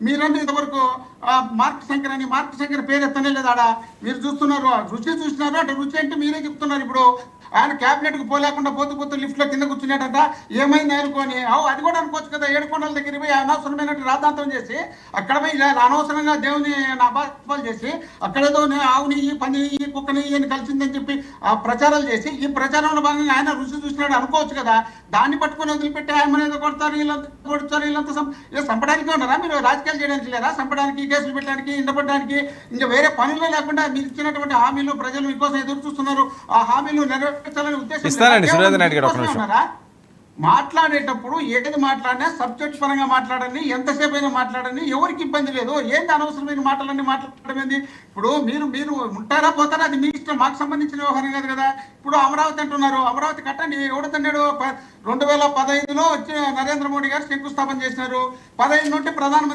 మీరంటే ఇంతవరకు మార్క్ శంకర్ పేరు ఎత్తనే లేదు ఆడ. మీరు చూస్తున్నారు, రుచి చూసినారు. అంటే రుచి అంటే మీరే చెప్తున్నారు. ఇప్పుడు ఆయన క్యాబినెట్ కు పోలేకుండా పోతూ లిఫ్ట్ లో కింద కూర్చున్నాడంట. ఏమైంది అనుకోని అది కూడా అనుకోవచ్చు కదా. ఏడుకొండల దగ్గర పోయి అనవసరమైనట్టు రాద్ధాంతం చేసి అక్కడ పోయి అనవసరంగా దేవుని అపార్థాలు చేసి అక్కడేదో ఆవుని పని కుక్కని అని కలిసిందని చెప్పి ప్రచారాలు చేసి ఈ ప్రచారంలో భాగంగా ఆయన రుచి చూసినాడు అనుకోవచ్చు కదా. దాన్ని పట్టుకొని వదిలిపెట్టి ఆయన ఏదో కొడతారు, వీళ్ళంతా కొడతారు, వీళ్ళంతా చంపడానికి ఉన్నారా? మీరు రాజకీయాలు చేయడానికి లేరా? చంపడానికి, కేసులు పెట్టడానికి, ఇండపడడానికి, ఇంకా వేరే పనుల్లో లేకుండా మీరు ఇచ్చినటువంటి హామీలు ప్రజలు మీకోసం ఎదురు చూస్తున్నారు. ఆ హామీలు నెరవేర్చాలని ఉద్దేశం మాట్లాడేటప్పుడు ఏది మాట్లాడినా సబ్జెక్ట్ పరంగా మాట్లాడండి, ఎంతసేపు అయినా మాట్లాడండి, ఎవరికి ఇబ్బంది లేదు. ఏంటి అనవసరమైన మాటలన్నీ మాట్లాడడం ఏంది? ఇప్పుడు మీరు ఉంటారా పోతారా అది మీ ఇష్టం, మాకు సంబంధించిన వ్యవహారం కాదు కదా. ఇప్పుడు అమరావతి అంటున్నారు, అమరావతి కట్టండి. ఎవడతన్నాడు? 2015లో వచ్చి నరేంద్ర మోడీ గారు శంకుస్థాపన చేసినారు. 15 నుండి ప్రధానమంత్రి